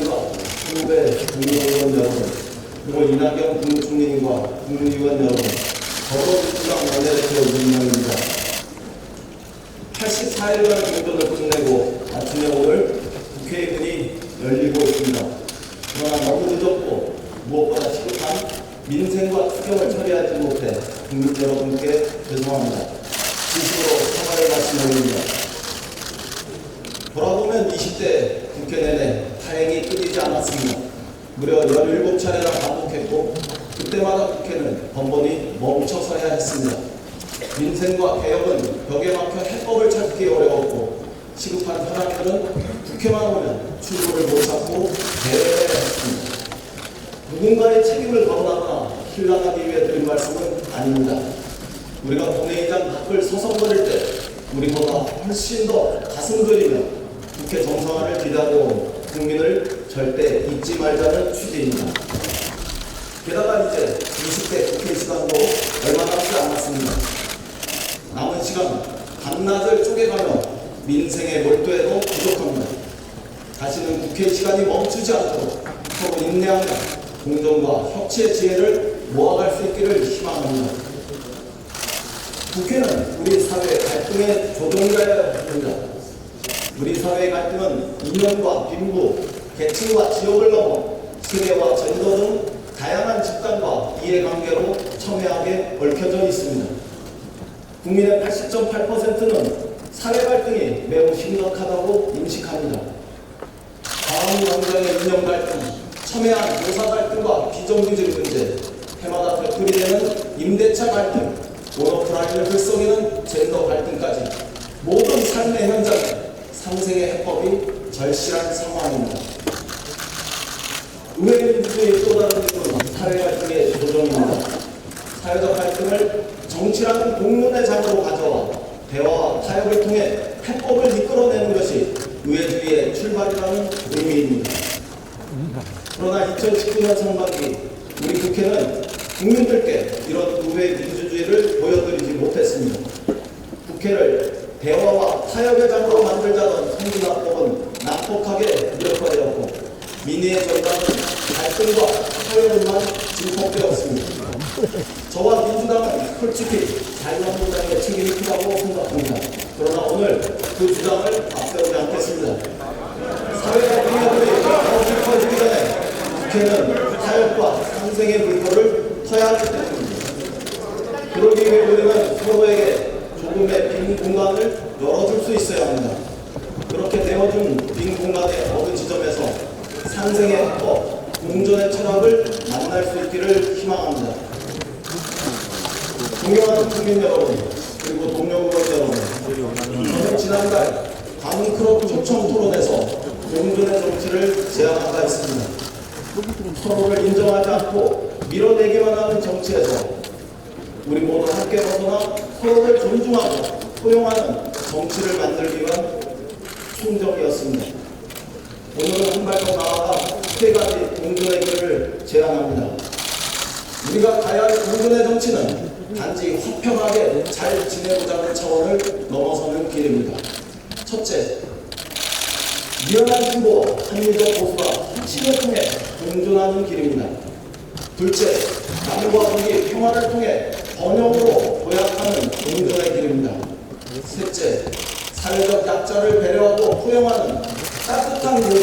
의원님과 후배 국무위원 여러분, 그리고 이낙연 국무총리님과 국무위원 여러분, 더불어민주당 원내대표 윤영입니다. 84일간 공전을 끝내고 아침에 오늘 국회의 문이 열리고 있습니다. 그러나 너무 늦었고 무엇보다 시급한 민생과 투쟁을 처리하지 못해 국민 여러분께 죄송합니다. 진심으로 사과의 말씀드립니다. 돌아보면 20대 국회 내내 다행히 끊이지 않았습니다. 무려 17차례나 반복했고 그때마다 국회는 번번이 멈춰서야 했습니다. 민생과 개혁은 벽에 막혀 해법을 찾기 어려웠고 시급한 현안들은 국회만 오면 출구를 못 찾고 대회해야 했습니다. 누군가의 책임을 거론하거나 신랑하기 위해 드린 말씀은 아닙니다. 우리가 본회의장 밖을 서성거릴 때 우리보다 훨씬 더 가슴 졸이며 국회 정상화를 기다려온 국민을 절대 잊지 말자는 취지입니다. 게다가 이제 20대 국회 시간도 얼마 남지 않았습니다. 남은 시간 밤낮을 쪼개가며 민생에 몰두해도 부족합니다. 다시는 국회 시간이 멈추지 않도록 서로 인내하며 공정과 협치의 지혜를 모아갈 수 있기를 희망합니다. 국회는 우리 사회 갈등의 조정자여야 합니다. 우리 사회의 갈등은 이념과 빈부, 계층과 지역을 넘어 세대와 젠더 등 다양한 집단과 이해관계로 첨예하게 얽혀져 있습니다. 국민의 80.8%는 사회 갈등이 매우 심각하다고 인식합니다. 광화문 광장의 이념 갈등, 첨예한 노사 갈등과 비정규직 문제, 해마다 되풀이되는 임대차 갈등, 온오프라인을 들썩이는 젠더 갈등까지 모든 삶의 현장에 상생의 해법이 절실한 상황입니다. 의회 민주주의의 또 다른 이유는 사회 갈등의 조정입니다. 사회적 갈등을 정치라는 공론의 장으로 가져와 대화와 타협을 통해 해법을 이끌어내는 것이 의회주의의 출발이라는 의미입니다. 그러나 2019년 상반기 우리 국회는 국민들께 이런 의회 민주주의를 보여드리지 못했습니다. 국회를 대화와 타협의 장으로 만들자던 선진화법은 난폭하게 무력화되었고 민의의 전당은 갈등과 타협만 진폭되었습니다. 저와 민주당은 솔직히 자유한국당의 책임이 크다고 생각합니다. 그러나 오늘 그 주장을 앞세우지 않겠습니다. 사회가 분야들이 더 깊어지기 전에 국회는 타협과 상생의 물꼬를 터야 하기 때문입니다. 그러기 위해 우리는 서로에게 조금의 빈 공간을 열어줄 수 있어야 합니다. 그렇게 되어준 빈 공간의 어느 지점에서 상생의 해법, 공존의 철학을 만날 수 있기를 희망합니다. 존경하는 국민 여러분, 그리고 동료 의원 여러분, 저는 지난달 광클럽 초청 토론에서 공존의 정치를 제안한 바 있습니다. 서로를 인정하지 않고 밀어내기만 하는 정치에서 우리 모두 함께 벗어나 서로를 존중하고 포용하는 정치를 만들기 위한 충정이었습니다. 오늘은 한 발 더 나아가 세 가지 공존의 길을 제안합니다. 우리가 가야 할 공존의 정치는 단지 화평하게 잘 지내보자는 차원을 넘어서는 길입니다. 첫째, 미연한 진보와 합리적 보수가 혁신을 통해 공존하는 길입니다. 둘째, 남과 북이 평화를 통해 번영으로 도약하는 공존의 길입니다. 셋째, 사회적 약자를 배려하고 포용하는 따뜻한 공존,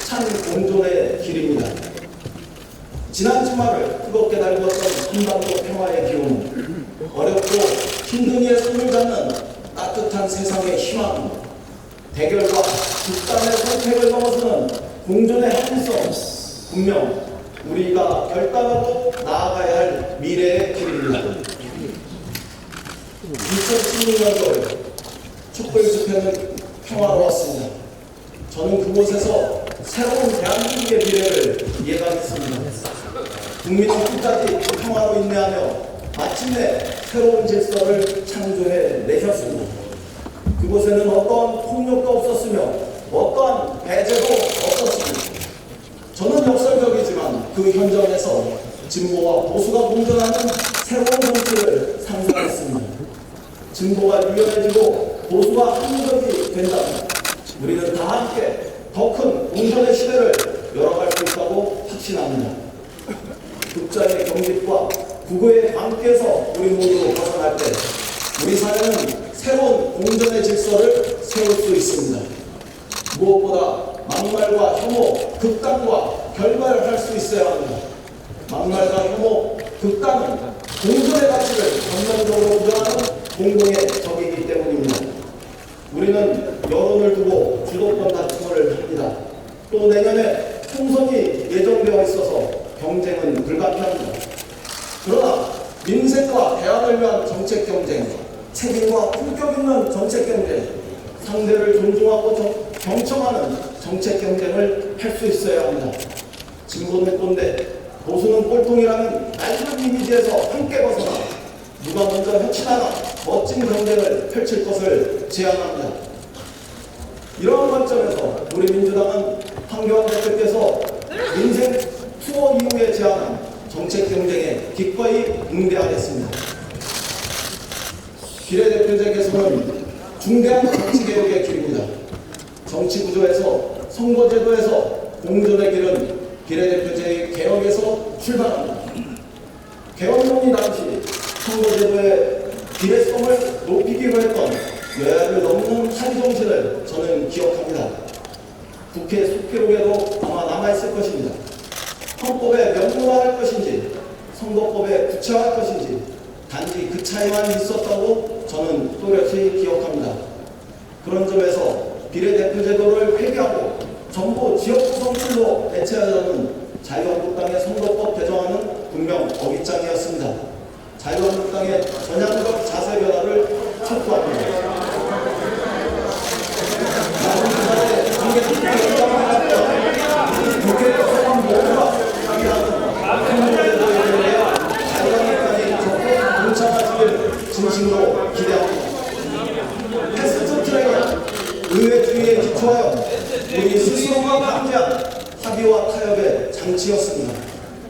참 공존의 길입니다. 지난 주말을 뜨겁게 달구었던 한반도 평화의 기운은 어렵고 힘든 이의 손을 잡는 따뜻한 세상의 희망, 대결과 극단의 선택을 넘어서는 공존의 합리성, 분명 우리가 결단하고 나아가야 할 미래의 길입니다. 2016년도 촛불 집회는 평화로웠습니다. 저는 그곳에서 새로운 대한민국의 미래를 예감했습니다. 국민은 끝까지 평화로 인내하며 마침내 새로운 질서를 창조해 내셨습니다. 그곳에는 어떠한 폭력도 없었으며 어떠한 배제도 없었습니다. 저는 역설적이지만 그 현장에서 진보와 보수가 공존하는 새로운 정치를 상상했습니다. 진보가 유연해지고 보수가 합리적이 된다면 우리는 다 함께 더 큰 공존의 시대를 열어갈 수 있다고 확신합니다. 국자의 경직과 국어의 관계에서 우리 모두 벗어날 때 우리 사회는 새로운 공존의 질서를 세울 수 있습니다. 무엇보다 막말과 혐오, 극단과 결별할 수 있어야 합니다. 막말과 혐오, 극단은 공존의 가치를 전면적으로 부정하는 공공의 적이기 때문입니다. 우리는 여론을 두고 주도권 다툼을 합니다. 또 내년에 총선이 예정되어 있어서 경쟁은 불가피합니다. 그러나 민생과 대안을 위한 정책 경쟁, 책임과 품격 있는 정책 경쟁, 상대를 존중하고 경청하는 정책 경쟁을 할 수 있어야 합니다. 진보는 꼰대, 보수는 꼴통이라는 낡은 이미지에서 함께 벗어나 누가 먼저 혁신하나 멋진 경쟁을 펼칠 것을 제안합니다. 이러한 관점에서 우리 민주당은 황교안 대표께서 민생 투어 이후에 제안한 정책 경쟁에 기꺼이 응대하겠습니다. 비례대표제에서는 중대한 정치개혁의 길입니다. 정치구조에서 선거제도에서 공존의 길은 비례대표제의 개혁에서 출발합니다. 개헌론이 당시 선거제도의 비례성을 높이기로 했던 여야를 넘는 한정신을 저는 기억합니다. 국회 속기록에도 아마 남아있을 것입니다. 헌법에 명문화할 것인지 선거법에 구체화할 것인지 단지 그 차이만 있었다고 저는 또렷이 기억합니다. 그런 점에서 비례대표제도를 폐기하고 전부 지역구성制로 대체하자는 자유한국당의 선거법 개정안은 분명 어깃장이었습니다. 자유한국당의 전향적 자세 변화를 촉구합니다. 나는 그날의 국회 소관 모두가 함께하는 선거제도에 대해 자유한국당이 적극 동참하시길 진심으로 기대합니다. 패스트트랙은 의회주의에 기초하여 우리 스스로가 강제한 합의와 타협의 장치였습니다.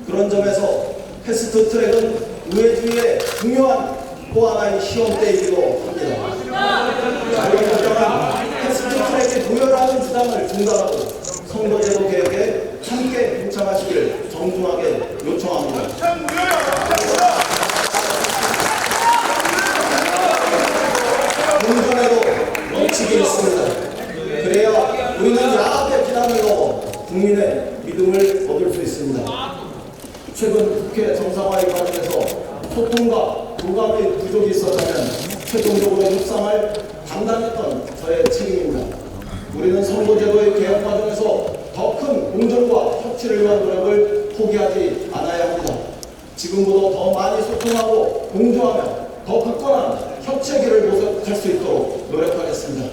그런 점에서 패스트트랙은 의회주의의 중요한 또 하나의 시험대이기도 합니다. 자유한국당은 패스트트랙에 도열하는 주장을 중단하고 선거제도 개혁에 함께 동참하시길 정중하게 요청합니다. 공존에도 원칙이 있습니다. 그래야 우리는 야합의 비난을 넘어 국민의 믿음을 얻을 수 있습니다. 최근 국회 정상화의 과정에서 소통과 교감의 부족이 있었다면 최종적으로 협상을 담당했던 저의 책임입니다. 우리는 선거제도의 개혁 과정에서 더 큰 공정과 협치를 위한 노력을 포기하지 않아야 합니다. 지금보다 더 많이 소통하고 공조하며 더 굳건한 협치의 길을 모색할 수 있도록 노력하겠습니다.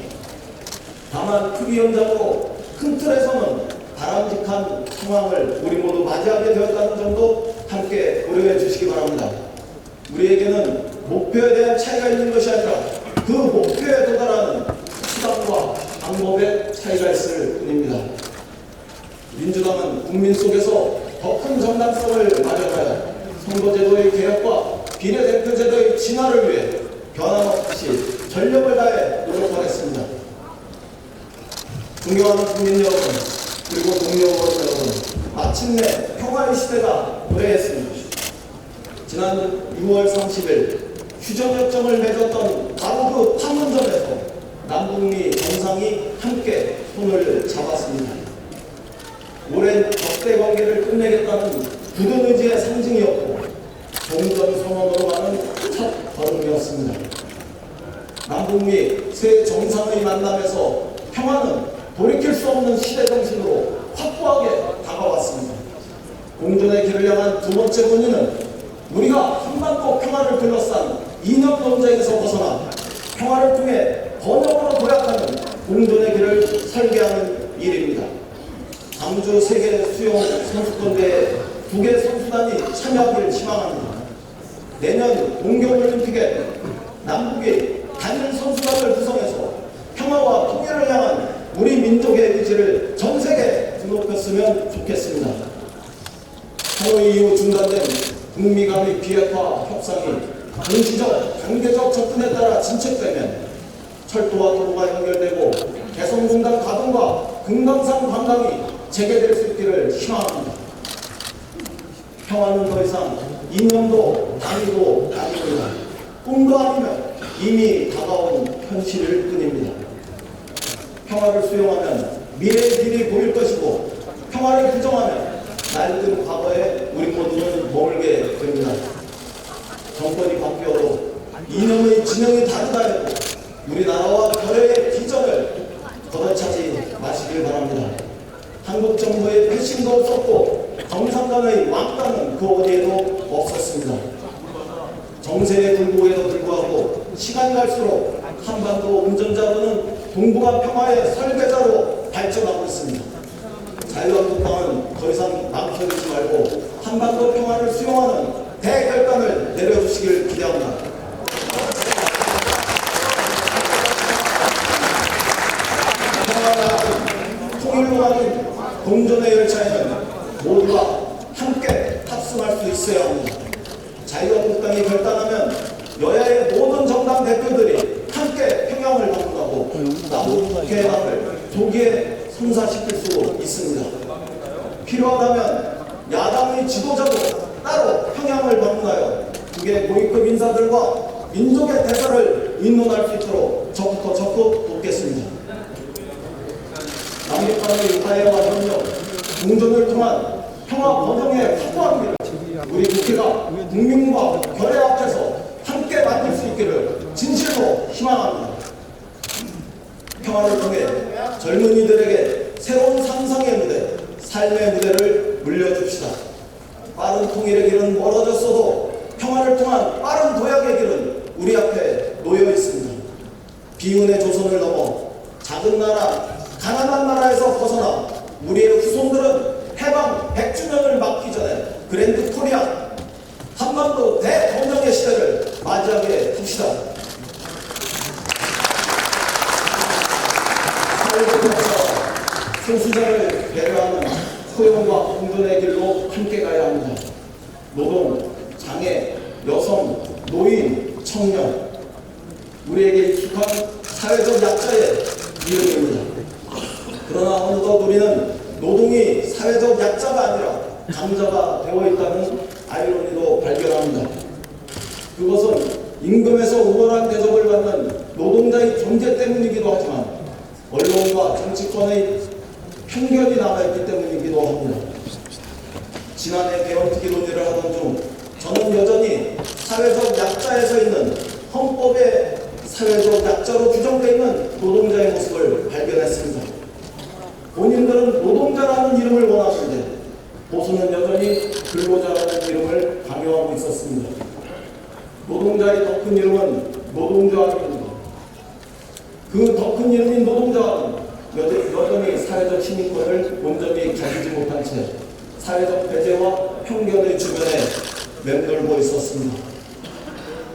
다만 투기 현장으로 큰 틀에서는 바람직한 상황을 우리 모두 맞이하게 되었다는 점도 함께 고려해 주시기 바랍니다. 우리에게는 목표에 대한 차이가 있는 것이 아니라 그 목표에 도달하는 수단과 방법의 차이가 있을 뿐입니다. 민주당은 국민 속에서 더 큰 정당성을 마련하여 선거제도의 개혁과 비례대표제도의 진화를 위해 변함없이 전력을 다해 노력하겠습니다. 존경하는 국민 여러분, 그리고 동료 여러분, 마침내 평화의 시대가 도래했습니다. 지난 6월 30일 휴전협정을 맺었던 바로 그 판문점에서 남북미 정상이 함께 손을 잡았습니다. 오랜 적대 관계를 끝내겠다는 굳은 의지의 상징이었고 종전 선언으로 가는 첫 걸음이었습니다. 남북미 세 정상의 만남에서 평화는 돌이킬 수 없는 시대 정신으로 확고하게 다가왔습니다. 공존의 길을 향한 두 번째 권위는 우리가 한반도 평화를 둘러싼 이념 논쟁에서 벗어나 평화를 통해 번영으로 도약하는 공존의 길을 설계하는 일입니다. 광주 세계 수영 선수권대회 2개 선수단이 참여하기를 희망합니다. 내년 동계올림픽에 남북이 단일 선수단을 구성해서 평화와 통일을 향한 우리 민족의 의지를 전 세계에 드높였으면 좋겠습니다. 하노이 이후 중단된 북미 간의 비핵화 협상이 동시적, 단계적 접근에 따라 진척되면 철도와 도로가 연결되고 개성공단 가동과 금강산 관광이 재개될 수 있기를 희망합니다. 평화는 더 이상 이념도 당위도 아닙니다. 꿈도 아니면 이미 다가온 현실일 뿐입니다. 평화를 수용하면 미래의 길이 보일 것이고, 평화를 부정하면 낡은 과거에 우리 모두는 머물게 됩니다. 정권이 바뀌어도 이념의 진영이 다르다 해도 우리나라와 결의의 비전을 걷어차지 마시길 바랍니다. 한국 정부의 패싱도 없었고 정상간의 왕따는 그 어디에도 없었습니다. 정세에 불구하고 시간이 갈수록 한반도 운전자로는 동북아 평화의 설계자로 발전하고 있습니다. 자유한국당은 더 이상 망설이지 말고 한반도 평화를 수용하는 대결단을 내려주시길 기대합니다. 평화가 가진 통일로 가는 공존의 열차에는 모두가 함께 탑승할 수 있어야 합니다. 자유한국당이 결단하면 여야의 모든 정당 대표들이 함께 평양을 방문하고 남북국해협을 조기에 성사시킬 수 있습니다. 필요하다면 야당의 지도자도 따로 평양을 방문하여 국외 고위급 인사들과 민족의 대사를 의논할 수 있도록 적극 돕겠습니다. 남북 간의 화해와 협력, 공존을 통한 평화 번영의 확고한 길을 우리 국회가 국민과 결의 앞에서 함께 만들 수 있기를 진실로 희망합니다. 평화를 통해 젊은이들에게 새로운 상상의 무대, 삶의 무대를 물려줍시다. 빠른 통일의 길은 멀어졌어도 평화를 통한 빠른 도약의 길은 우리 앞에 놓여 있습니다. 비운의 조선을 넘어 작은 나라, 가난한 나라에서 벗어나 우리의 후손들은 해방 100주년을 맞기 전에 그랜드 코리아 한반도 대번영의 시대를 맞이하게 합시다. 소수자를 배려하는 포용과 공존의 길로 함께 가야 합니다. 노동, 장애, 여성, 노인, 청년, 우리에게 익숙한 사회적 약자의 이름입니다. 그러나 어느덧 우리는 노동이 사회적 약자가 아니라 강자가 되어 있다는 아이러니도 발견합니다. 그것은 임금에서 우월한 대접을 받는 노동자의 존재 때문이기도 하지만 언론과 정치권의 편견이 남아있기 때문이기도 합니다. 지난해 개헌특위 논의를 하던 중 저는 여전히 사회적 약자에 서 있는 헌법의 사회적 약자로 규정되어 있는 노동자의 모습을 발견했습니다. 본인들은 노동자라는 이름을 원하는데 보수는 여전히 근로자라는 이름을 강요하고 있었습니다. 노동자의 더 큰 이름은 노동조합입니다. 그 더 큰 이름인 노동조합은 여전히 사회적 시민권을 온전히 가지지 못한 채 사회적 배제와 편견의 주변에 맴돌고 있었습니다.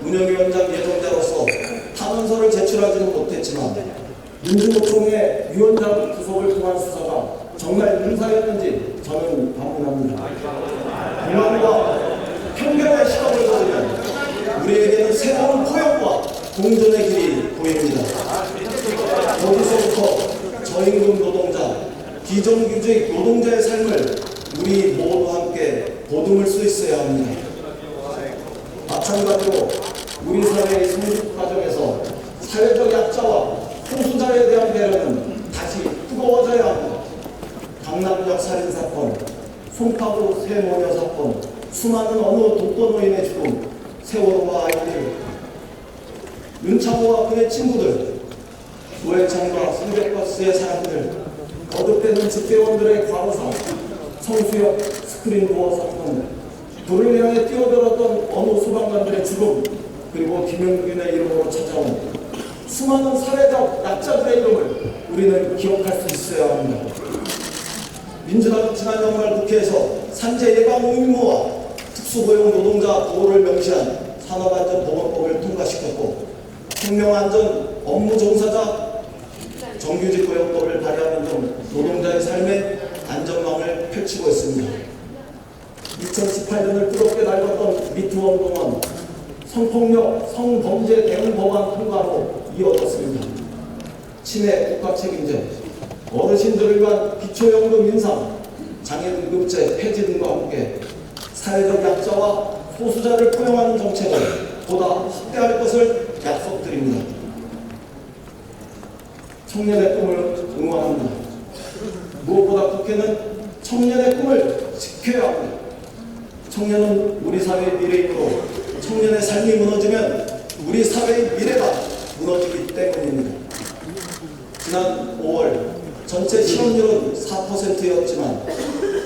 운영위원장 예정자로서 탄원서를 제출하지는 못했지만 민주노총의 위원장 구속을 통한 수사가 정말 문사였는지 저는 반문합니다. 불만과 편견의 시각을 거두면 우리에게는 새로운 포용과 공존의 길이 보입니다. 여기서부터 저임금 노동자, 비정규직 노동자의 삶을 우리 모두 함께 보듬을 수 있어야 합니다. 마찬가지로 우리 사회의 성숙 과정에서 사회적 약자와 소수자에 대한 배려는 다시 뜨거워져야 합니다. 강남역 살인사건, 송파구 세모녀 사건, 수많은 어느 독거노인의 죽음, 세월호와 아이들, 윤창호와 그의 친구들, 노회찬과 승객버스의 사람들, 거듭되는 집회원들의 과로사, 성수역 스크린도어 사건, 불을 향해 뛰어들었던 어느 소방관들의 죽음, 그리고 김영균의 이름으로 찾아온 수많은 사회적 약자들의 이름을 우리는 기억할 수 있어야 합니다. 민주당은 지난 연말 국회에서 산재 예방 의무와 특수고용 노동자 보호를 명시한 산업안전보건법을 통과시켰고 생명안전 업무 종사자 정규직 고용법을 발의하는 등 노동자의 삶의 안전망을 펼치고 있습니다. 2018년을 뜨겁게 달궜던 미투 운동은 성폭력, 성범죄 대응 법안 통과로 이어졌습니다. 치매 국가 책임제, 어르신들을 위한 기초연금 인상, 장애등급제 폐지 등과 함께 사회적 약자와 소수자를 포용하는 정책을 보다 확대할 것을 약속드립니다. 청년의 꿈을 응원합니다. 무엇보다 국회는 청년의 꿈을 지켜야 합니다. 청년은 우리 사회의 미래이므로 청년의 삶이 무너지면 우리 사회의 미래가 무너지기 때문입니다. 지난 5월 전체 실업률은 4%였지만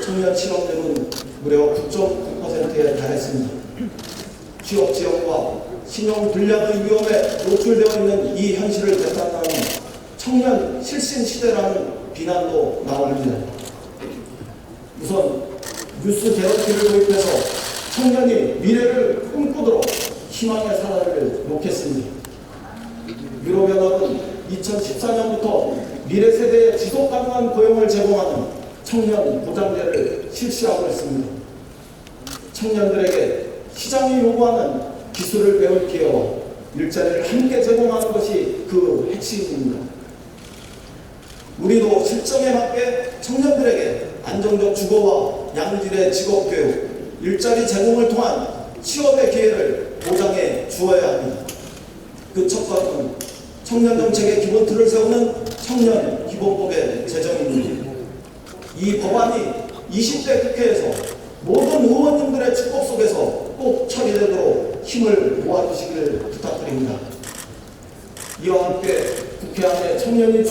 청년 실업률은 무려 9.9%에 달했습니다. 취업 지원과 신용 불량의 위험에 노출되어 있는 이 현실을 되살아나는 청년 실신 시대라는 비난도 나옵니다. 우선 뉴스 개런티를 도입해서 청년이 미래를 꿈꾸도록 희망의 사다리를 놓겠습니다. 유럽연합은 2014년부터 미래 세대에 지속 가능한 고용을 제공하는 청년 보장제를 실시하고 있습니다. 청년들에게 시장이 요구하는 기술을 배울 기회와 일자리를 함께 제공하는 것이 그 핵심입니다. 우리도 실정에 맞게 청년들에게 안정적 주거와 양질의 직업교육, 일자리 제공을 통한 취업의 기회를 보장해 주어야 합니다. 그 첫걸음은 청년 정책의 기본 틀을 세우는 청년 기본법의 제정입니다. 이 법안이 20대 국회에서 모든 의원님들의 축복 속에서 꼭 처리되도록 힘을 모아주시길 부탁드립니다. 이와 함께 국회 안에 청년이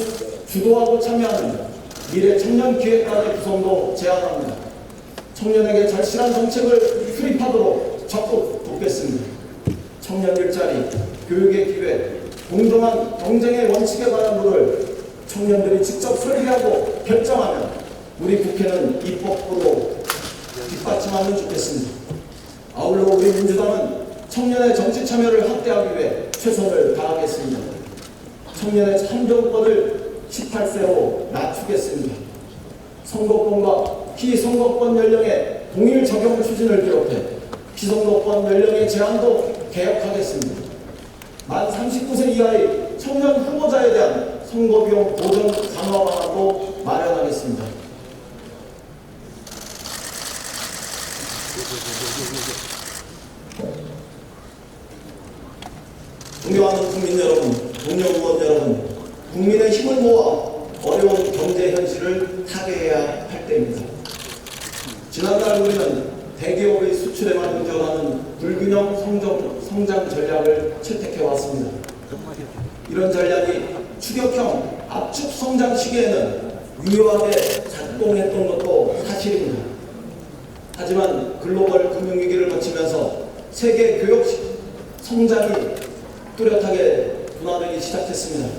주도하고 참여하는 미래 청년 기획단의 구성도 제안합니다. 청년에게 절실한 정책을 수립하도록 적극 돕겠습니다. 청년 일자리, 교육의 기회, 공정한 경쟁의 원칙에 관한 룰을 청년들이 직접 설계하고 결정하면 우리 국회는 입법부로 뒷받침하면 좋겠습니다. 아울러 우리 민주당은 청년의 정치 참여를 확대하기 위해 최선을 다하겠습니다. 청년의 참정권을 18세로 낮추겠습니다. 선거권과 피선거권 연령의 동일 적용 추진을 비롯해 피선거권 연령의 제한도 개혁하겠습니다. 만 39세 이하의 청년 후보자에 대한 선거비용 보전 강화 방안도 마련하겠습니다. 존경하는 국민 여러분, 동료 의원 여러분, 국민의 힘을 모아 어려운 경제 현실을 타개해야 할 때입니다. 지난달 우리는 대기업의 수출에만 의존하는 불균형 성장 전략을 채택해왔습니다. 이런 전략이 추격형 압축 성장 시기에는 유효하게 작동했던 것도 사실입니다. 하지만 글로벌 금융위기를 거치면서 세계 교역 성장이 뚜렷하게 둔화되기 시작했습니다.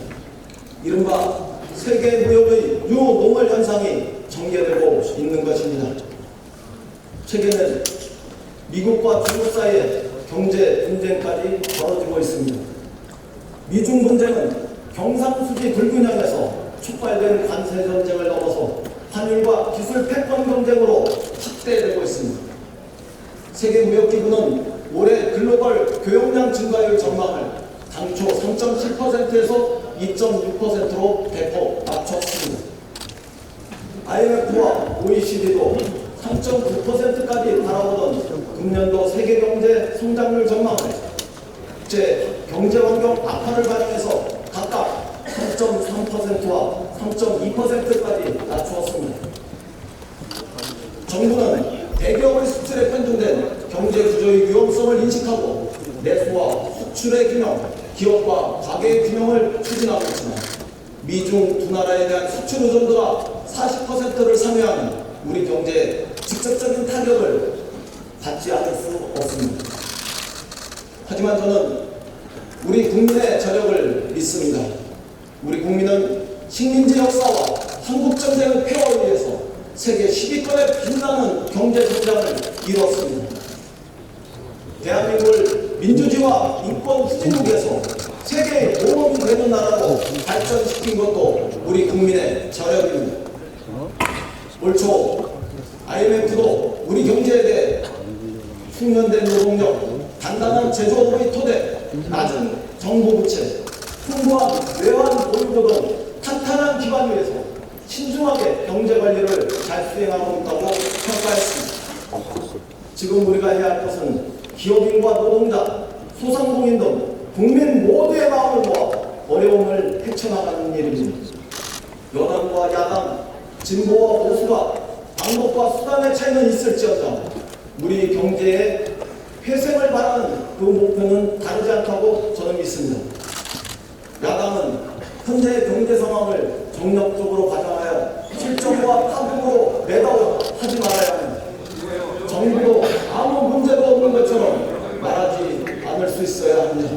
이른바 세계 무역의 유노멀 현상이 전개되고 있는 것입니다. 최근엔 미국과 중국 사이에 경제 분쟁까지 벌어지고 있습니다. 미중 분쟁은 경상수지 불균형에서 촉발된 관세 전쟁을 넘어서 환율과 기술 패권 경쟁으로 확대되고 있습니다. 세계무역기구는 올해 글로벌 교역량 증가율 전망을 당초 3.7%에서 2.6%로 대폭 낮췄습니다. IMF와 OECD도 3.9%까지 바라보던 금년도 세계경제 성장률 전망을 국제 경제환경 악화를 반영해서 각각 3.3%와 3.2%까지 낮추었습니다. 정부는 대기업의 수출에 편중된 경제 구조의 위험성을 인식하고 내수와 수출의 균형, 기업과 가계의 균형을 추진하고 있지만 미중 두 나라에 대한 수출 의존도가 40%를 상회하는 우리 경제에 직접적인 타격을 받지 않을 수 없습니다. 하지만 저는 우리 국민의 저력을 믿습니다. 우리 국민은 식민지 역사와 한국전쟁의 폐허에 의해서 세계 10위권에 빛나는 경제 성장을 이뤘습니다. 대한민국을 민주주의와 인권 후진국에서 세계의 모범이 되는 나라로 발전시킨 것도 우리 국민의 저력입니다. 올 초 IMF도 우리 경제에 대해 숙련된 노동력, 단단한 제조업의 토대, 낮은 정부 부채, 풍부한 외환 보유고 등 탄탄한 기반 위에서 신중하게 경제 관리를 잘 수행하고 있다고 평가했습니다. 지금 우리가 해야 할 것은 기업인과 노동자, 소상공인 등 국민 모두의 마음을 모아 어려움을 헤쳐나가는 일입니다. 여당과 야당, 진보와 보수가 방법과 수단의 차이는 있을지언정 우리 경제의 회생을 바라는 그 목표는 다르지 않다고 저는 믿습니다. 야당은 현재의 경제 상황을 정력적으로 가정하여 실정과 파국으로 매다워 하지 말아야 합니다. 정부도 아무 문제도 없는 것처럼 말하지 않을 수 있어야 합니다.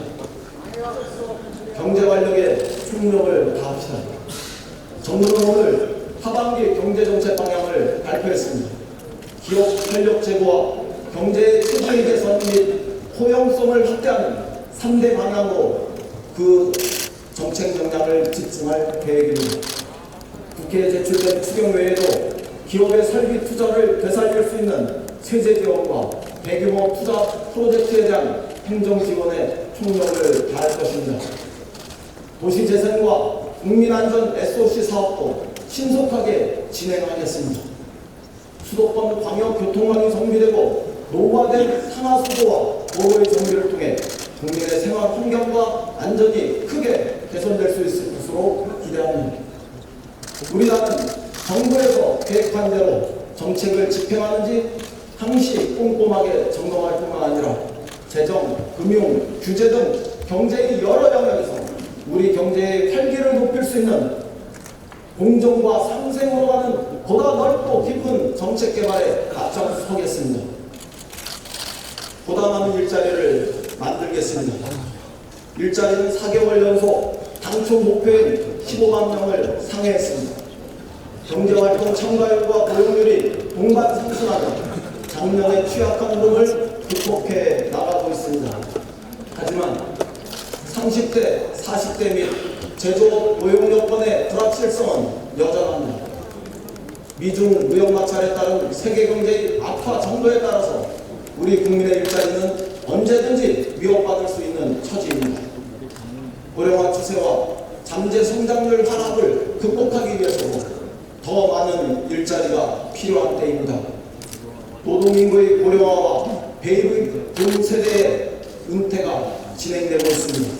경제 관력에 총력을 다합시다. 정부는 오늘 하반기 경제정책 방향을 발표했습니다. 기업 활력 제고와 경제의 체질 개선 및 포용성을 확대하는 3대 방향으로 그 정책 역량을 집중할 계획입니다. 국회에 제출된 추경 외에도 기업의 설비 투자를 되살릴 수 있는 세제 지원과 대규모 투자 프로젝트에 대한 행정 지원에 총력을 다할 것입니다. 도시재생과 국민안전 SOC 사업도 신속하게 진행하겠습니다. 수도권 광역교통망이 정비되고 노후화된 상하수도와 도로의 정비를 통해 국민의 생활 환경과 안전이 크게 개선될 수 있을 것으로 기대합니다. 우리나라는 정부에서 계획한 대로 정책을 집행하는지 항시 꼼꼼하게 점검할 뿐만 아니라 재정, 금융, 규제 등 경제의 여러 영역에서 우리 경제의 활기를 높일 수 있는 공정과 상생으로 가는 보다 넓고 깊은 정책 개발에 앞장서겠습니다. 보다 많은 일자리를 만들겠습니다. 일자리는 4개월 연속 당초 목표인 15만 명을 상회했습니다. 경제활동 참가율과 고용률이 동반 상승하며 작년의 취약한 흐름을 극복해 나가고 있습니다. 하지만 30대, 40대 및 제조업 고용 여건의 불확실성은 여전합니다. 미중 무역 마찰에 따른 세계 경제의 악화 정도에 따라서 우리 국민의 일자리는 언제든지 위협받을 수 있는 처지입니다. 고령화 추세와 잠재 성장률 하락을 극복하기 위해서도 더 많은 일자리가 필요한 때입니다. 노동인구의 고령화와 베이비 붐 세대의 은퇴가 진행되고 있습니다.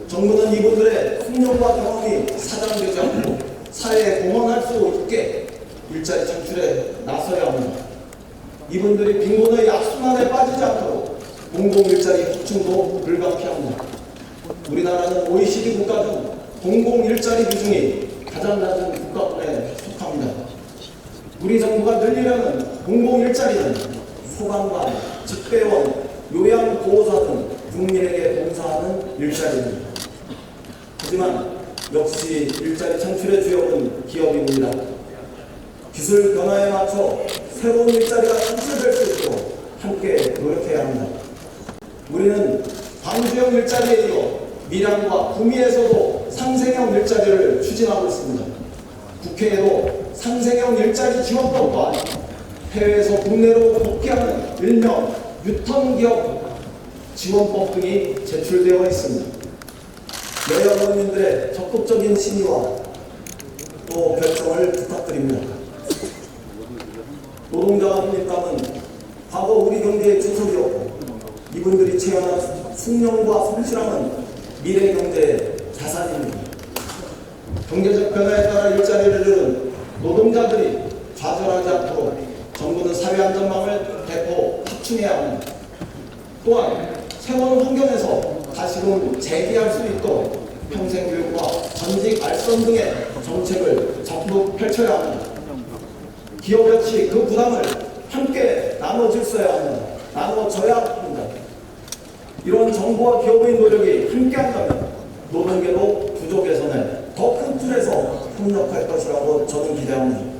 정부는 이분들의 숙련과 경험이 사장되지 않고 사회에 공헌할 수 있게 일자리 창출에 나서야 합니다. 이분들이 빈곤의 악순환에 빠지지 않도록 공공일자리 확충도 불가피합니다. 우리나라는 OECD 국가 중 공공일자리 비중이 가장 낮은 국가군에 속합니다. 우리 정부가 늘리려는 공공일자리는 소방관, 집배원, 요양보호사 등 국민에게 봉사하는 일자리입니다. 하지만 역시 일자리 창출의 주역은 기업입니다. 기술 변화에 맞춰 새로운 일자리가 창출될 수 있도록 함께 노력해야 합니다. 우리는 광주형 일자리에 이어 밀양과 구미에서도 상생형 일자리를 추진하고 있습니다. 국회에도 상생형 일자리 지원법 또한 해외에서 국내로 복귀하는 일명 유턴기업 지원법 등이 제출되어 있습니다. 여야 의원님들의 적극적인 심의와 또 결정을 부탁드립니다. 노동자가 합립감은 과거 우리 경제의 주석이었고 이분들이 체험한 숙련과 성실함은 미래 경제의 자산입니다. 경제적 변화에 따라 일자리를 잃은 노동자들이 좌절하지 않도록 정부는 사회안전망을 대폭 확충해야 합니다. 또한 새로운 환경에서 다시금 재기할 수 있도록 평생교육과 전직 알선 등의 정책을 적극 펼쳐야 합니다. 기업 역시 그 부담을 함께 나눠줬어야 합니다. 나눠줘야 합니다. 이런 정부와 기업의 노력이 함께한다면 노동계도 구조 개선에 더 큰 틀에서 협력할 것이라고 저는 기대합니다.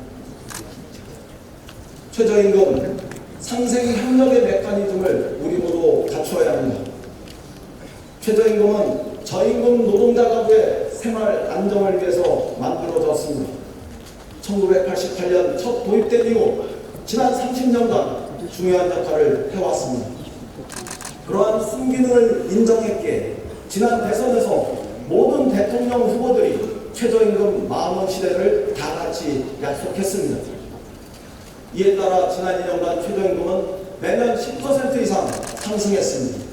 최저임금 상생 협력의 메커니즘을 우리 모두 갖추어야 합니다. 최저임금은 저임금 노동자 가구의 생활 안정을 위해서 만들어졌습니다. 1988년 첫 도입된 이후 지난 30년간 중요한 역할을 해왔습니다. 그러한 순기능을 인정했기에 지난 대선에서 모든 대통령 후보들이 최저임금 10,000원 시대를 다 같이 약속했습니다. 이에 따라 지난 2년간 최저임금은 매년 10% 이상 상승했습니다.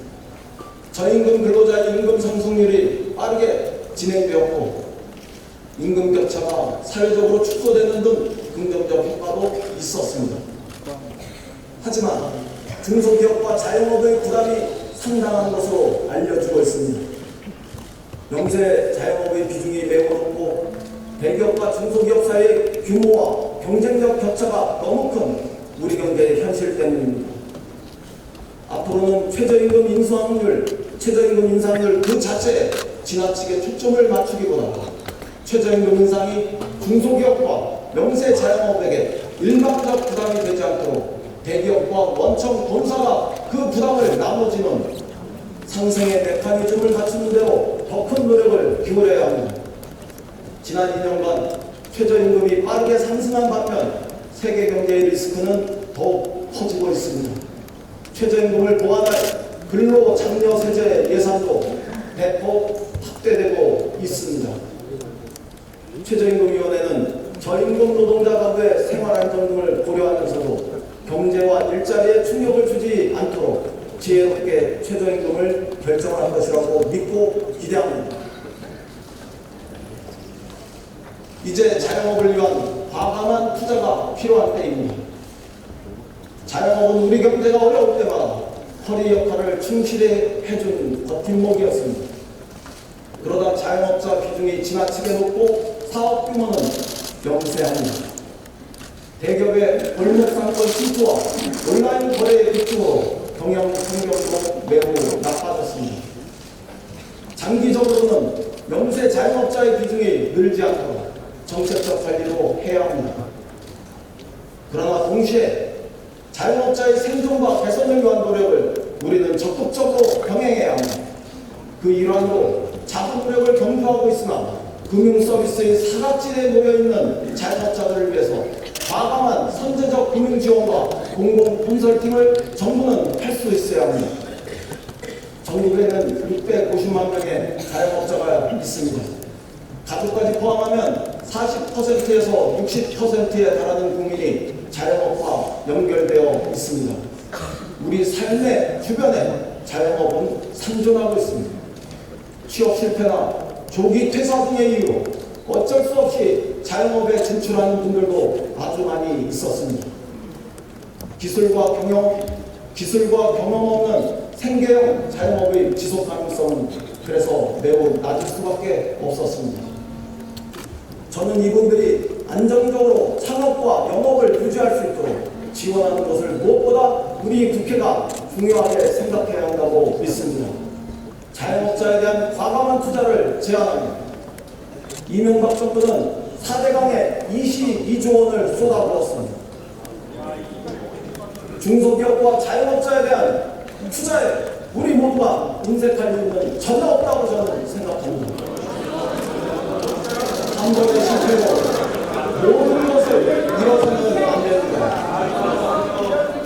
저임금 근로자의 임금 상승률이 빠르게 진행되었고 임금 격차가 사회적으로 축소되는 등 긍정적 효과도 있었습니다. 하지만 중소기업과 자영업의 부담이 상당한 것으로 알려지고 있습니다. 영세 자영업의 비중이 매우 높고 대기업과 중소기업 사이의 규모와 경쟁력 격차가 너무 큰 우리 경제의 현실 때문입니다. 앞으로는 최저임금 인상률 그 자체에 지나치게 초점을 맞추기보다 최저임금 인상이 중소기업과 영세 자영업에게 일방적 부담이 되지 않도록 대기업과 원청 본사가 그 부담을 나눠지는 상생의 메커니즘을 갖추는 데로 더 큰 노력을 기울여야 합니다. 지난 2년간 최저임금이 빠르게 상승한 반면 세계 경제의 리스크는 더욱 커지고 있습니다. 최저임금을 보완할 근로장려세제 예산도 대폭 확대되고 있습니다. 최저임금위원회는 저임금 노동자 가구의 생활안정등을 고려하면서도 경제와 일자리에 충격을 주지 않도록 지혜롭게 최저임금을 결정할 것이라고 믿고 기대합니다. 이제 자영업을 위한 과감한 투자가 필요한 때입니다. 자영업은 우리 경제가 어려울 때마다 허리 역할을 충실히 해준 버팀목이었습니다. 그러다 자영업자 비중이 지나치게 높고 사업 규모는 영세합니다. 대기업의 골목상권 침투와 온라인 거래의 급증으로 경영 환경도 매우 나빠졌습니다. 장기적으로는 영세 자영업자의 비중이 늘지 않도록 정책적 관리도 해야 합니다. 그러나 동시에 자영업자의 생존과 개선을 위한 노력을 우리는 적극적으로 병행해야 합니다. 그 일환으로 자구 노력을 경주하고 있으나 금융서비스의 사각지대에 놓여있는 자영업자들을 위해서 과감한 선제적 금융지원과 공공 컨설팅을 정부는 할 수 있어야 합니다. 전국에는 650만 명의 자영업자가 있습니다. 가족까지 포함하면 40%에서 60%에 달하는 국민이 자영업과 연결되어 있습니다. 우리 삶의 주변에 자영업은 생존하고 있습니다. 취업 실패나 조기 퇴사 등의 이유로 어쩔 수 없이 자영업에 진출하는 분들도 아주 많이 있었습니다. 기술과 경험 없는 생계형 자영업의 지속 가능성은 그래서 매우 낮을 수밖에 없었습니다. 저는 이분들이 안정적으로 창업과 영업을 유지할 수 있도록 지원하는 것을 무엇보다 우리 국회가 중요하게 생각해야 한다고 믿습니다. 자영업자에 대한 과감한 투자를 제안합니다. 이명박 정부는 4대강에 22조 원을 쏟아부었습니다. 중소기업과 자영업자에 대한 투자에 우리 모두가 인색할 이유는 전혀 없다고 저는 생각합니다. 한 번의 실패로 모든 것을 잃어서는 안 됩니다.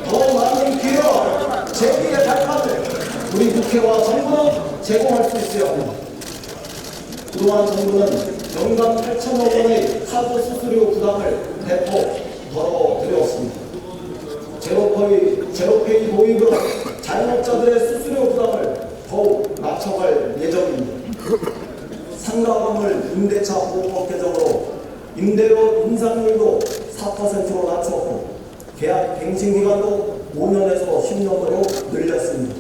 더 많은 기회와 재기의 발판을 우리 국회와 정부는 제공할 수 있어야 합니다. 그동안 정부는 연간 8천억 원의 카드 수수료 부담을 대폭 덜어드렸습니다. 제로페이 도입으로 자영업자들의 수수료 부담을 더욱 낮춰갈 예정입니다. 상가건물 임대차 보호법 개정으로 임대료 인상률도 4%로 낮췄고 계약 갱신기간도 5년에서 10년으로 늘렸습니다.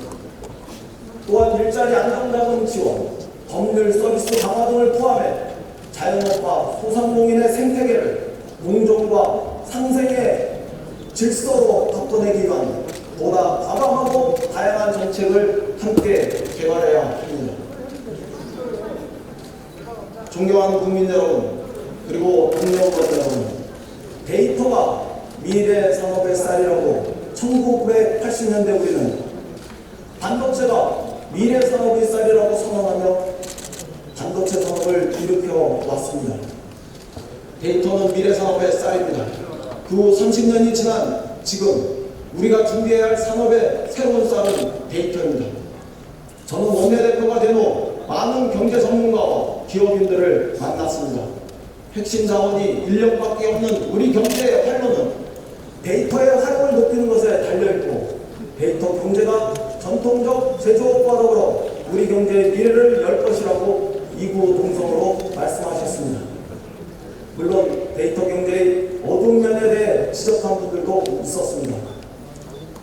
또한 일자리 안정자금 지원, 법률 서비스 강화 등을 포함해 자영업과 소상공인의 생태계를 공정과 상생의 질서로 바꿔내기 위한 보다 과감하고 다양한 정책을 함께 개발해야 합니다. 존경하는 국민 여러분, 그리고 동료권 여러분, 데이터가 미래 산업의 쌀이라고 1980년대 우리는 반도체가 미래 산업의 쌀이라고 선언하며 반도체 산업을 일으켜 왔습니다. 데이터는 미래 산업의 쌀입니다. 그 후 30년이 지난 지금 우리가 준비해야 할 산업의 새로운 쌀은 데이터입니다. 저는 원내대표가 된 후 많은 경제 전문가와 기업인들을 만났습니다. 핵심 자원이 인력밖에 없는 우리 경제의 활로는 데이터의 활용을 높이는 것에 달려있고, 데이터 경제가 전통적 제조업과 더불어 우리 경제의 미래를 열 것이라고 이구동성으로 말씀하셨습니다. 물론 데이터 경제의 어두운 면에 대해 지적한 분들도 있었습니다.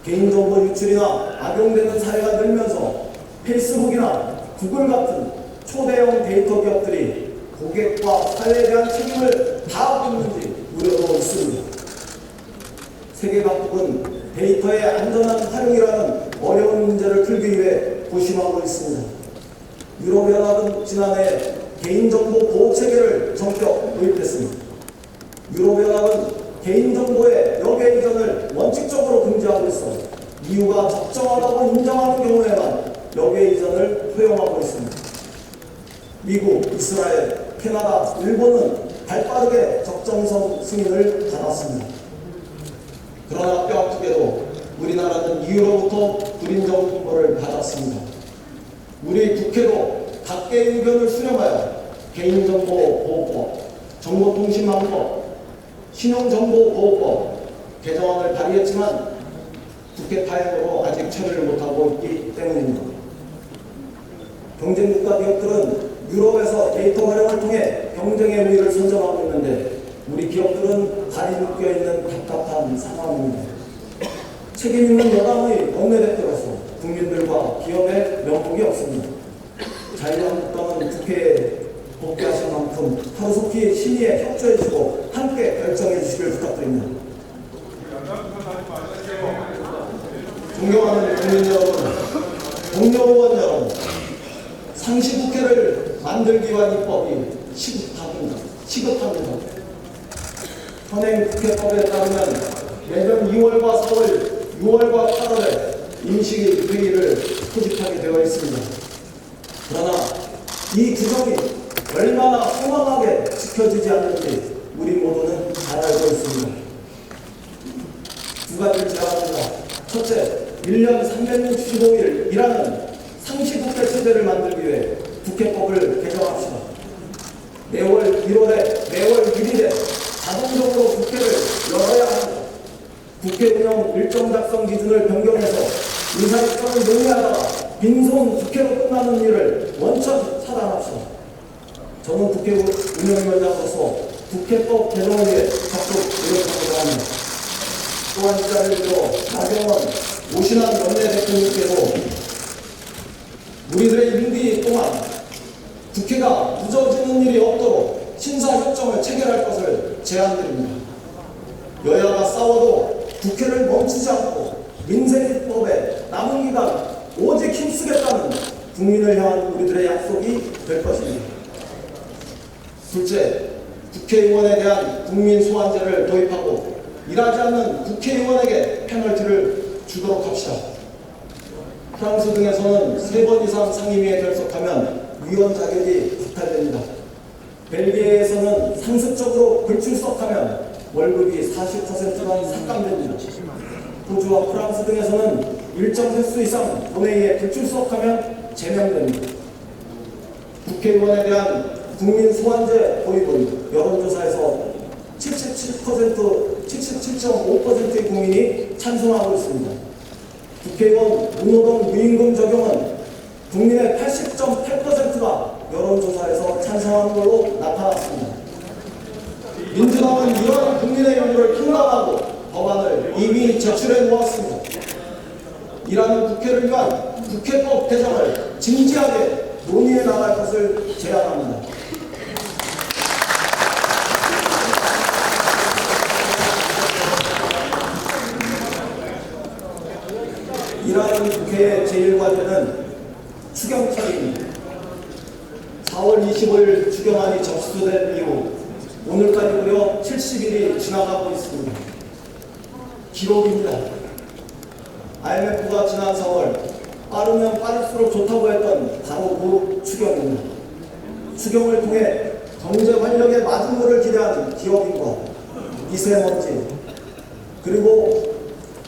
개인정보 유출이나 악용되는 사례가 늘면서 페이스북이나 구글 같은 초대형 데이터 기업들이 고객과 사회에 대한 책임을 다하고 있는지 우려도 있습니다. 세계 각국은 데이터의 안전한 활용이라는 어려운 문제를 풀기 위해 고심하고 있습니다. 유럽연합은 지난해 개인정보 보호체계를 전격 도입했습니다. 유럽연합은 개인정보의 역외 이전을 원칙적으로 금지하고 있어 이유가 적정하다고 인정하는 경우에만 역외 이전을 허용하고 있습니다. 미국, 이스라엘, 캐나다, 일본은 발빠르게 적정성 승인을 받았습니다. 그러나 뼈아프게도 우리나라는 이유로부터 불인정 통보를 받았습니다. 우리 국회도 각계의 의견을 수렴하여 개인정보보호법, 정보통신망법, 신용정보보호법 개정안을 발의했지만 국회 파행으로 아직 처리를 못하고 있기 때문입니다. 경쟁국가 기업들은 유럽에서 데이터 활용을 통해 경쟁의 우위를 선점하고 있는데 우리 기업들은 발이 묶여있는 답답한 상황입니다. 책임있는 여당의 원내대표로서 국민들과 기업의 면목이 없습니다. 자유한국당은 국회에 복귀하신 만큼 하루속히 심의에 협조해 주시고 함께 결정해 주시길 부탁드립니다. 존경하는 국민 여러분, 동료 의원 여러분, 상시국회를 만들기 위한 입법이 시급합니다. 현행 국회법에 따르면 매년 2월과 4월, 6월과 8월에 임시회의를 소집하게 되어 있습니다. 그러나 이 규정이 얼마나 허망하게 지켜지지 않는지 우리 모두는 잘 알고 있습니다. 두 가지를 제안합니다. 첫째, 1년 365일 일하는 상시국회 체제를 만들기 위해 국회법을 개정합시다. 매월 1월에 매월 1일에 자동적으로 국회를 열어야 합니다. 국회 운영 일정 작성 기준을 변경해서 의사일정을 논의하다가 빈손 국회로 끝나는 일을 원천 차단합시다. 저는 국회 운영위원장으로서 국회법 개정을 위해 적극 노력하고자 합니다. 또한 이 자리를 빌어 나경원, 오신환 원내대표님께도 우리들의 임기 동안 국회가 늦어지는 일이 없도록 신사협정을 체결할 것을 제안드립니다. 여야가 싸워도 국회를 멈추지 않고 민생입법에 남은 기간 오직 힘쓰겠다는 국민을 향한 우리들의 약속이 될 것입니다. 둘째, 국회의원에 대한 국민 소환제를 도입하고 일하지 않는 국회의원에게 페널티를 주도록 합시다. 프랑스 등에서는 3번 이상 상임위에 결석하면 위원 자격이 박탈됩니다. 벨기에에서는 상습적으로 불출석하면 월급이 40%만 삭감됩니다. 호주와 프랑스 등에서는 일정 횟수 이상 본회의에 불출석하면 제명됩니다. 국회의원에 대한 국민 소환제 도입은 여론조사에서 77.5%의 국민이 찬성하고 있습니다. 국회의원 무노동 무임금 적용은 국민의 80.8%가 여론조사에서 찬성하는 걸로 나타났습니다. 민주당은 이러한 국민의 요구를 통과하고 법안을 이미 제출해 놓았습니다. 이라는 국회를 위한 국회법 개정을 진지하게 논의해 나갈 것을 제안합니다. 이라는 국회의 제1과제는 추경처리입니다. 4월 25일 추경안이 접수된 이후 오늘까지 무려 70일이 지나가고 있습니다. 기록입니다. IMF가 지난 4월 빠르면 빠를수록 좋다고 했던 바로 그 추경입니다. 추경을 통해 경제 활력의 마중물을 기대하는 기업인과 미세먼지 그리고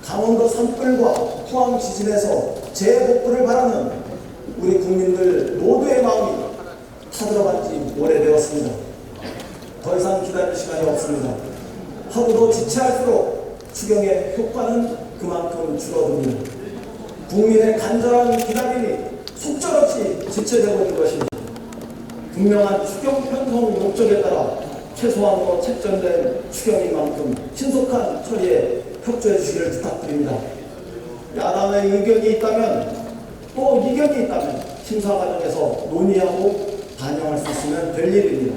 강원도 산불과 포항 지진에서 재복구를 바라는 우리 국민들 모두의 마음이 타들어간 지 오래되었습니다. 더 이상 기다릴 시간이 없습니다. 하루도 지체할수록 추경의 효과는 그만큼 줄어듭니다. 국민의 간절한 기다림이 속절없이 지체되고 있는 것입니다. 분명한 추경 편성 목적에 따라 최소한으로 책정된 추경인 만큼 신속한 처리에 협조해 주시기를 부탁드립니다. 야당의 의견이 있다면 또 이견이 있다면 심사 과정에서 논의하고 반영할 수 있으면 될 일입니다.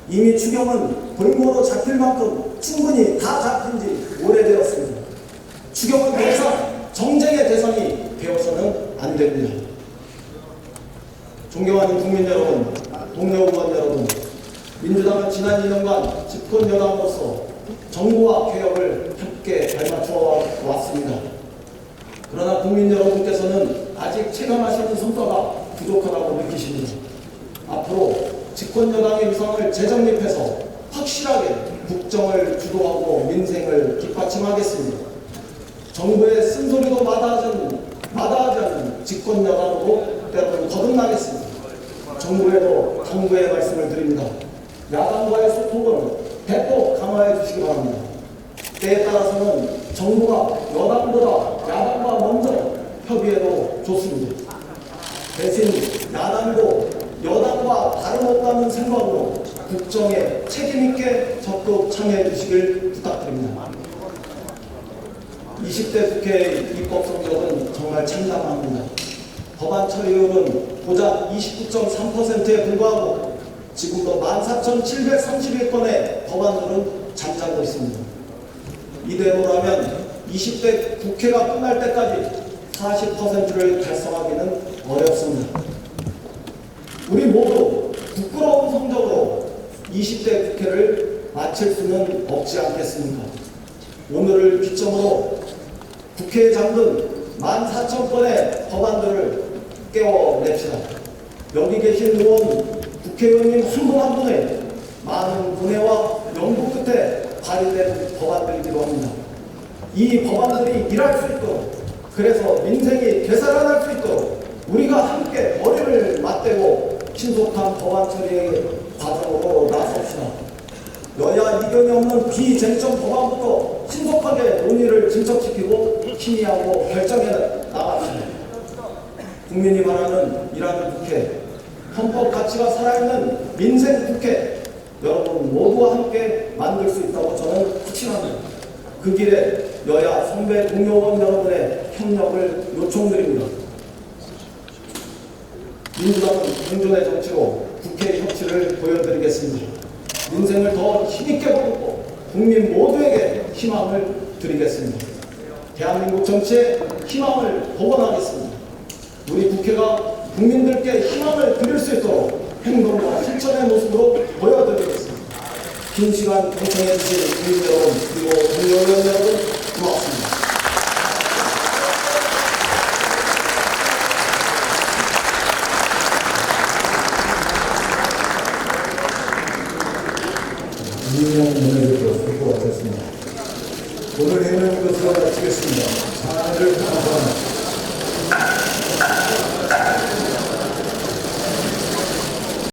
이미 추경은 볼모로 잡힐 만큼 충분히 다 잡힌 지 오래되었습니다. 추경은 더 이상 정쟁의 대상이 되어서는 안 됩니다. 존경하는 국민 여러분, 동료 의원 여러분, 민주당은 지난 2년간 집권 여당으로서 정부와 개혁을 함께 발맞춰 왔습니다. 그러나 국민 여러분께서는 아직 체감하시는 성과가 부족하다고 느끼십니다. 앞으로 집권 여당의 위상을 재정립해서 확실하게 국정을 주도하고 민생을 뒷받침하겠습니다. 정부의 쓴소리도 마다하지 않는 집권 여당으로 때로는 거듭나겠습니다. 정부에도 당부의 말씀을 드립니다. 야당과의 소통을 대폭 강화해 주시기 바랍니다. 때에 따라서는 정부가 여당보다 야당과 먼저 협의해도 좋습니다. 대신 야당도 여당과 다름없다는 생각으로 국정에 책임있게 적극 참여해 주시길 부탁드립니다. 20대 국회의 입법 성적은 정말 참담합니다. 법안 처리율은 고작 29.3%에 불과하고 지금도 14,731건의 법안들은 잠잠고 있습니다. 이대로라면 20대 국회가 끝날 때까지 40%를 달성하기는 어렵습니다. 우리 모두 부끄러운 성적으로 20대 국회를 마칠 수는 없지 않겠습니까? 오늘을 기점으로 국회에 잠든 14,000건의 법안들을 깨워냅시다. 여기 계신 의원, 국회의원님 한 분 한 분의 많은 분해와 연구 끝에 발의된 법안들이기도 합니다. 이 법안들이 일할 수 있도록, 그래서 민생이 되살아날 수 있도록 우리가 함께 머리를 맞대고 신속한 법안 처리의 과정으로 나섭시다. 여야 이견이 없는 비쟁점 법안부터 신속하게 논의를 진척시키고 심의하고 결정해 나갑시다. 국민이 바라는 일하는 국회, 헌법 가치가 살아있는 민생 국회, 여러분 모두와 함께 만들 수 있다고 저는 확신합니다. 그 길에 여야 선배 동료원 여러분의 협력을 요청드립니다. 민주당은 공존의 정치로 국회 협치를 보여드리겠습니다. 민생을 더 힘있게 보고 국민 모두에게 희망을 드리겠습니다. 대한민국 정치에 희망을 복원하겠습니다. 우리 국회가 국민들께 희망을 드릴 수 있도록 행동과 실천의 모습으로 보여드리겠습니다. 긴 시간 경청해 주신 국민 여러분, 그리고 동료 의원 여러분, 고맙습니다. 이인영 원내대표 발표가 됐습니다. 오늘 회의는 이것으로 마치겠습니다. 사안을 감사합니다.